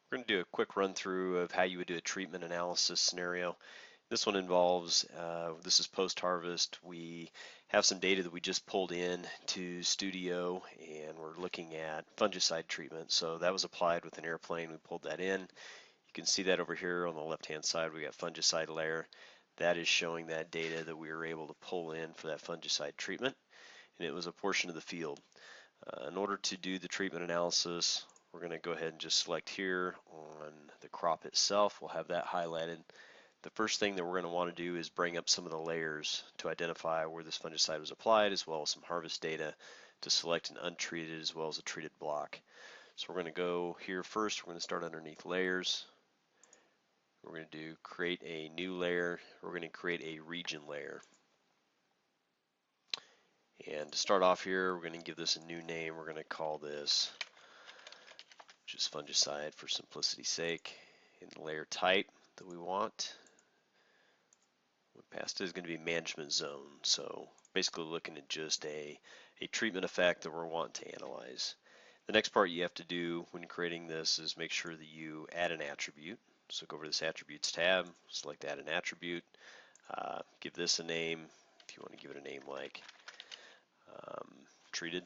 We're going to do a quick run through of how you would do a treatment analysis scenario. This one involves, this is post-harvest. We have some data that we just pulled in to Studio and we're looking at fungicide treatment. So that was applied with an airplane. We pulled that in. You can see that over here on the left-hand side, we got fungicide layer. That is showing that data that we were able to pull in for that fungicide treatment. And it was a portion of the field. In order to do the treatment analysis, we're going to go ahead and just select here on the crop itself. We'll have that highlighted. The first thing that we're going to want to do is bring up some of the layers to identify where this fungicide was applied, as well as some harvest data to select an untreated as well as a treated block. So we're going to go here first. We're going to start underneath layers. We're going to do create a new layer. We're going to create a region layer. And to start off here, we're going to give this a new name. We're going to call this just fungicide for simplicity's sake. And the layer type that we want, past is going to be management zone. So basically looking at just a treatment effect that we're wanting to analyze. The next part you have to do when creating this is make sure that you add an attribute. So go over to this attributes tab, select add an attribute, give this a name if you want to give it a name like treated.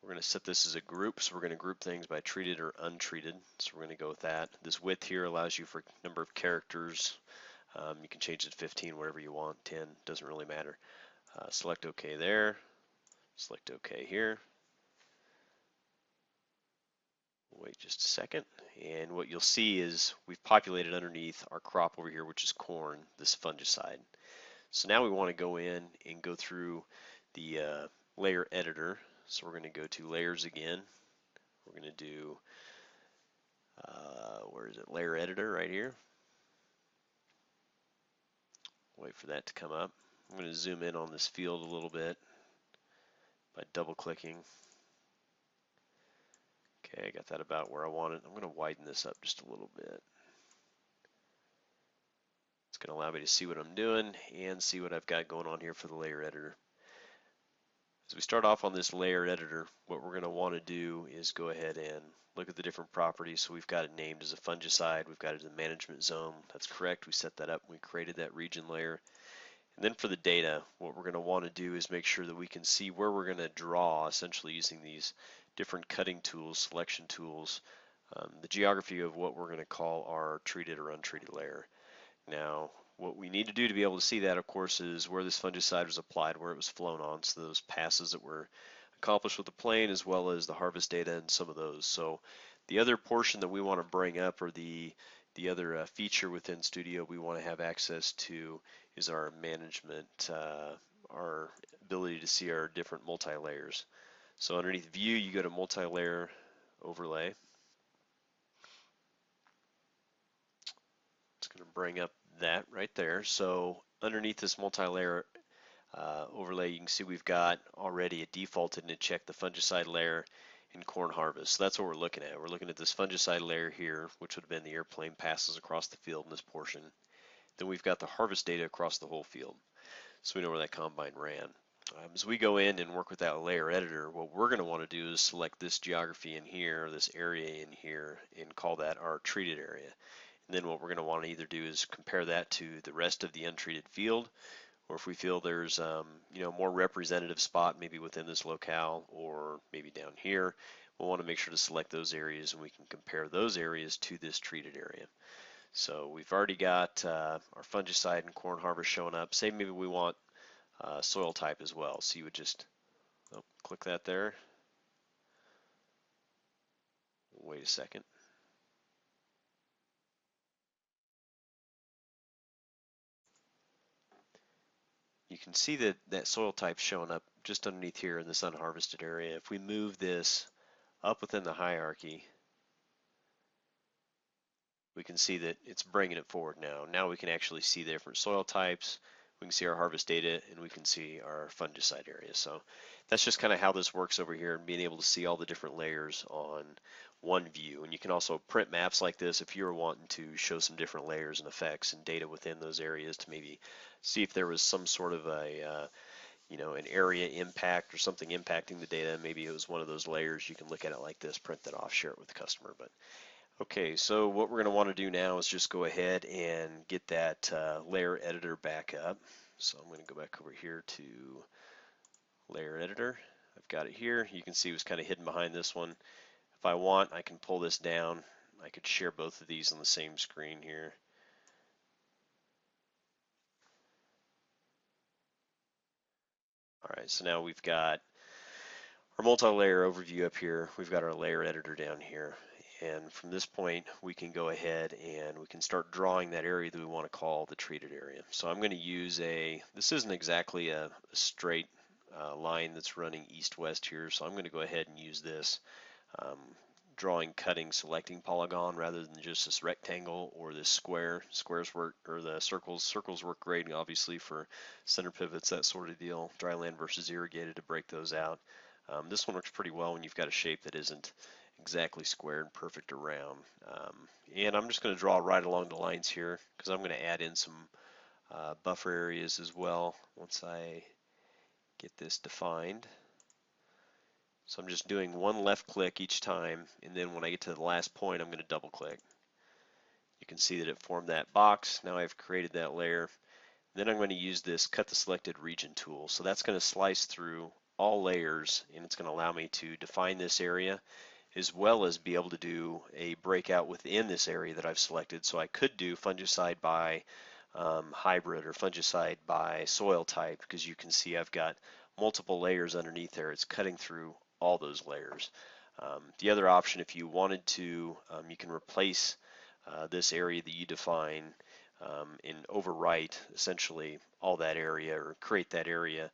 We're going to set this as a group, so we're going to group things by treated or untreated. So we're going to go with that. This width here allows you for number of characters. You can change it to 15, whatever you want, 10, doesn't really matter. Select OK there, select OK here. Wait just a second, and what you'll see is we've populated underneath our crop over here, which is corn, this fungicide. So now we want to go in and go through the layer editor. So we're going to go to layers again. We're going to do, where is it, layer editor right here. Wait for that to come up. I'm going to zoom in on this field a little bit by double clicking. Okay, I got that about where I want it. I'm going to widen this up just a little bit. It's going to allow me to see what I'm doing and see what I've got going on here for the layer editor. As we start off on this layer editor, what we're going to want to do is go ahead and look at the different properties. So we've got it named as a fungicide. We've got it as a management zone. That's correct. We set that up. We created that region layer. And then for the data, what we're going to want to do is make sure that we can see where we're going to draw, essentially using these different cutting tools, selection tools, the geography of what we're going to call our treated or untreated layer. Now, what we need to do to be able to see that, of course, is where this fungicide was applied, where it was flown on, so those passes that were accomplished with the plane, as well as the harvest data and some of those. So the other portion that we want to bring up, or the other feature within Studio we want to have access to, is our management, our ability to see our different multi-layers. So underneath View, you go to Multi-Layer Overlay. It's going to bring up that right there. So underneath this multi-layer overlay, you can see we've got already a defaulted and checked the fungicide layer in corn harvest. So that's what we're looking at. We're looking at this fungicide layer here, which would have been the airplane passes across the field in this portion. Then we've got the harvest data across the whole field. So we know where that combine ran. As we go in and work with that layer editor, what we're going to want to do is select this geography in here, this area in here, and call that our treated area. And then what we're going to want to either do is compare that to the rest of the untreated field, or if we feel there's more representative spot maybe within this locale or maybe down here, we'll want to make sure to select those areas and we can compare those areas to this treated area. So we've already got our fungicide and corn harvest showing up. Say maybe we want soil type as well. So you would just click that there. Wait a second. You can see that soil type showing up just underneath here in this unharvested area. If we move this up within the hierarchy, we can see that it's bringing it forward now. Now we can actually see the different soil types. We can see our harvest data and we can see our fungicide area. So that's just kind of how this works over here, and being able to see all the different layers on one view. And you can also print maps like this if you're wanting to show some different layers and effects and data within those areas to maybe see if there was some sort of a an area impact or something impacting the data. Maybe it was one of those layers. You can look at it like this, print that off, share it with the customer. But okay, so what we're going to want to do now is just go ahead and get that layer editor back up. So I'm going to go back over here to layer editor. I've got it here. You can see it was kind of hidden behind this one. If I want, I can pull this down. I could share both of these on the same screen here. All right, so now we've got our multi-layer overview up here. We've got our layer editor down here. And from this point, we can go ahead and we can start drawing that area that we want to call the treated area. So I'm going to use this isn't exactly a straight line that's running east-west here, so I'm going to go ahead and use this drawing, cutting, selecting polygon rather than just this rectangle or this square. Squares work, or the circles. Circles work great, obviously, for center pivots, that sort of deal. Dry land versus irrigated to break those out. This one works pretty well when you've got a shape that isn't exactly square and perfect around. And I'm just going to draw right along the lines here because I'm going to add in some buffer areas as well once I get this defined. So I'm just doing one left click each time, and then when I get to the last point, I'm going to double click. You can see that it formed that box. Now I've created that layer. Then I'm going to use this cut the selected region tool. So that's going to slice through all layers, and it's going to allow me to define this area as well as be able to do a breakout within this area that I've selected. So I could do fungicide by hybrid or fungicide by soil type, because you can see I've got multiple layers underneath there. It's cutting through all those layers. The other option, if you wanted to, you can replace this area that you define and overwrite essentially all that area, or create that area,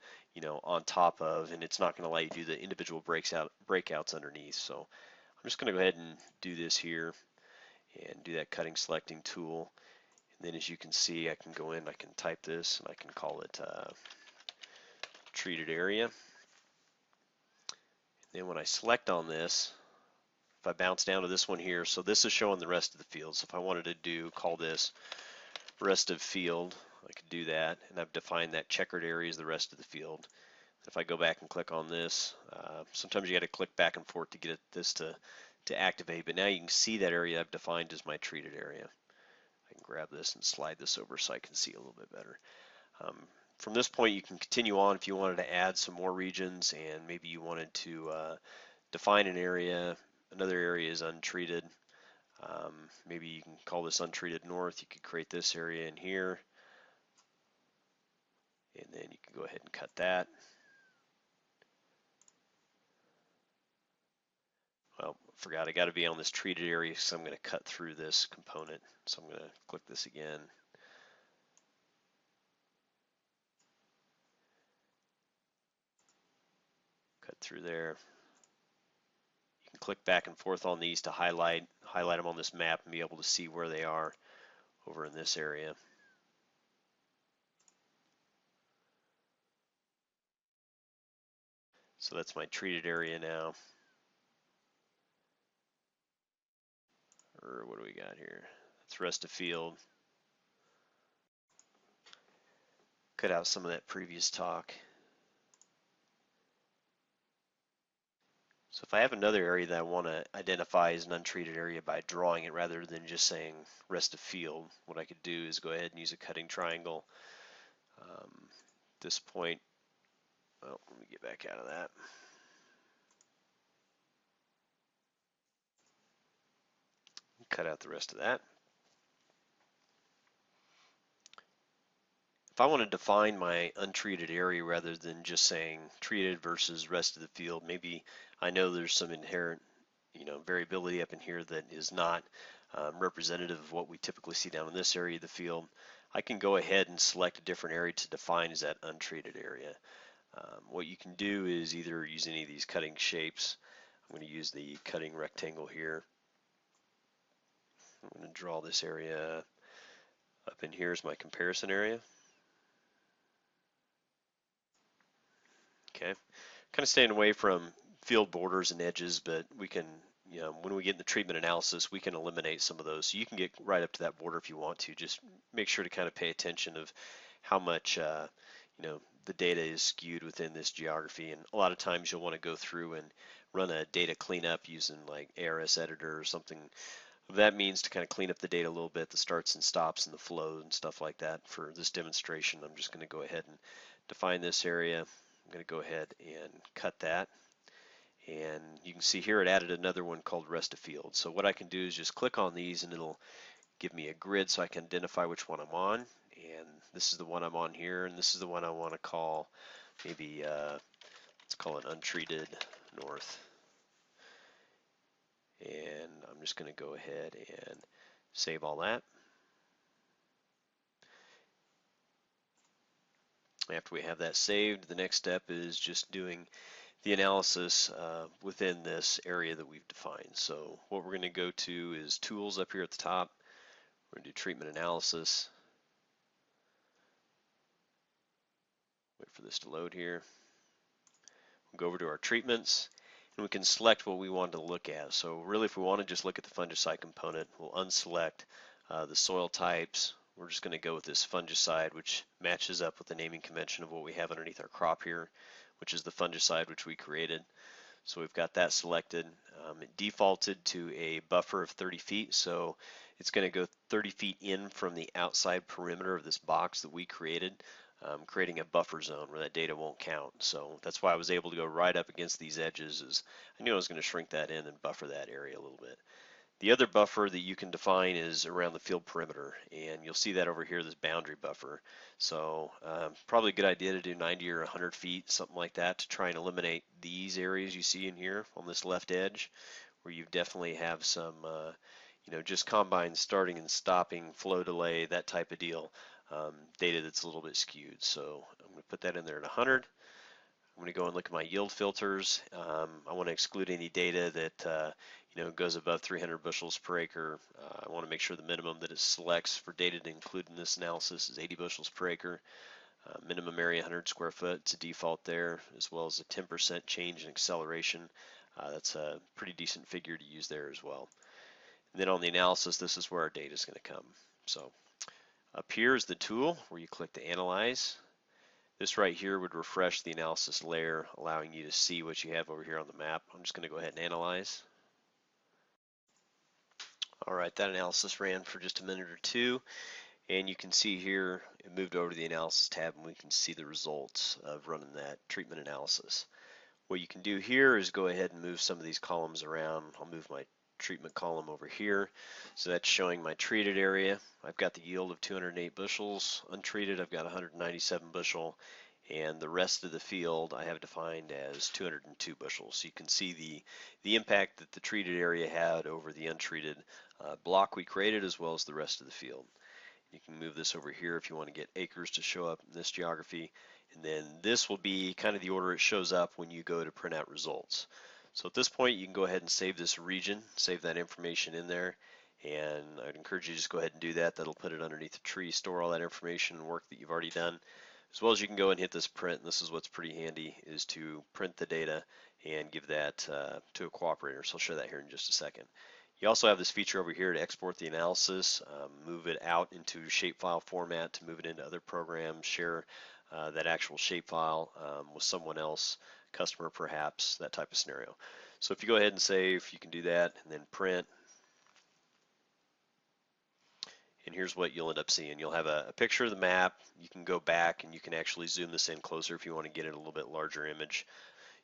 on top of, and it's not going to allow you to do the individual breakouts underneath. So I'm just going to go ahead and do this here and do that cutting selecting tool. And then as you can see, I can go in, I can type this, and I can call it treated area. Then when I select on this, if I bounce down to this one here, so this is showing the rest of the field. So if I wanted to call this rest of field, I could do that, and I've defined that checkered area as the rest of the field. If I go back and click on this, sometimes you got to click back and forth to get this to activate, but now you can see that area I've defined as my treated area. I can grab this and slide this over so I can see a little bit better. From this point, you can continue on if you wanted to add some more regions, and maybe you wanted to define an area. Another area is untreated. Maybe you can call this untreated north. You could create this area in here, and then you can go ahead and cut that. Well, forgot, I got to be on this treated area, so I'm going to cut through this component. So I'm going to click this again. Cut through there. You can click back and forth on these to highlight them on this map and be able to see where they are over in this area. So that's my treated area now. Or what do we got here? That's rest of field. Cut out some of that previous talk. So if I have another area that I want to identify as an untreated area by drawing it rather than just saying rest of field, what I could do is go ahead and use a cutting triangle. At this point, well, let me get back out of that. Cut out the rest of that. If I want to define my untreated area rather than just saying treated versus rest of the field, maybe I know there's some inherent variability up in here that is not representative of what we typically see down in this area of the field, I can go ahead and select a different area to define as that untreated area. What you can do is either use any of these cutting shapes. I'm going to use the cutting rectangle here. I'm going to draw this area up in here as my comparison area. Okay, kind of staying away from field borders and edges, but we can, when we get in the treatment analysis, we can eliminate some of those. So you can get right up to that border if you want to. Just make sure to kind of pay attention of how much, the data is skewed within this geography, and a lot of times you'll want to go through and run a data cleanup using like ARS editor or something of that means to kind of clean up the data a little bit, the starts and stops and the flow and stuff like that. For this demonstration, I'm just going to go ahead and define this area. I'm going to go ahead and cut that. And you can see here it added another one called rest of field. So what I can do is just click on these and it'll give me a grid so I can identify which one I'm on. And this is the one I'm on here, and this is the one I want to call maybe, let's call it untreated north. And I'm just going to go ahead and save all that. After we have that saved, the next step is just doing the analysis within this area that we've defined. So what we're going to go to is tools up here at the top. We're going to do treatment analysis. Wait for this to load here. We'll go over to our treatments and we can select what we want to look at. So really if we want to just look at the fungicide component, we'll unselect the soil types. We're just going to go with this fungicide, which matches up with the naming convention of what we have underneath our crop here, which is the fungicide which we created. So we've got that selected. It defaulted to a buffer of 30 feet, so it's going to go 30 feet in from the outside perimeter of this box that we created, creating a buffer zone where that data won't count. So that's why I was able to go right up against these edges, is I knew I was going to shrink that in and buffer that area a little bit. The other buffer that you can define is around the field perimeter, and you'll see that over here, this boundary buffer. So probably a good idea to do 90 or 100 feet, something like that, to try and eliminate these areas you see in here on this left edge, where you definitely have some, just combine starting and stopping, flow delay, that type of deal, data that's a little bit skewed. So I'm going to put that in there at 100. I'm going to go and look at my yield filters. I want to exclude any data that goes above 300 bushels per acre. I want to make sure the minimum that it selects for data to include in this analysis is 80 bushels per acre. Minimum area 100 square foot, it's a default there, as well as a 10% change in acceleration. That's a pretty decent figure to use there as well. And then on the analysis, this is where our data is going to come. So up here is the tool where you click to analyze. This right here would refresh the analysis layer, allowing you to see what you have over here on the map. I'm just going to go ahead and analyze. All right, that analysis ran for just a minute or two, and you can see here it moved over to the analysis tab, and we can see the results of running that treatment analysis. What you can do here is go ahead and move some of these columns around. I'll move my treatment column over here. So that's showing my treated area. I've got the yield of 208 bushels. Untreated, I've got 197 bushel. And the rest of the field I have defined as 202 bushels. So you can see the impact that the treated area had over the untreated block we created, as well as the rest of the field. You can move this over here if you want to get acres to show up in this geography. And then this will be kind of the order it shows up when you go to print out results. So at this point, you can go ahead and save this region, save that information in there. And I'd encourage you to just go ahead and do that. That'll put it underneath the tree, store all that information and work that you've already done. As well as you can go and hit this print, and this is what's pretty handy, is to print the data and give that to a cooperator. So I'll show that here in just a second. You also have this feature over here to export the analysis, move it out into shapefile format to move it into other programs, share that actual shapefile with someone else, customer perhaps, that type of scenario. So if you go ahead and save, you can do that and then print. And here's what you'll end up seeing. You'll have a picture of the map. You can go back and you can actually zoom this in closer if you want to get it a little bit larger image.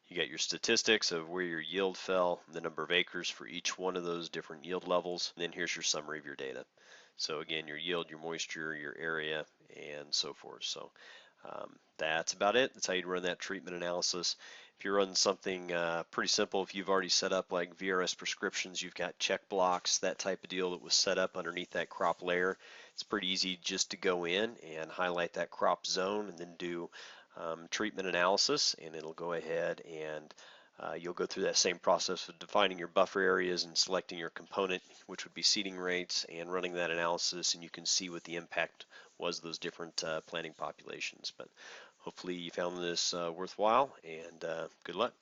You got your statistics of where your yield fell, the number of acres for each one of those different yield levels, and then here's your summary of your data. So again, your yield, your moisture, your area, and so forth. So that's about it. That's how you run that treatment analysis. If you run something pretty simple, if you've already set up like VRS prescriptions, you've got check blocks, that type of deal that was set up underneath that crop layer, it's pretty easy just to go in and highlight that crop zone and then do treatment analysis, and it'll go ahead and you'll go through that same process of defining your buffer areas and selecting your component, which would be seeding rates, and running that analysis, and you can see what the impact was of those different planting populations. But hopefully you found this worthwhile, and good luck.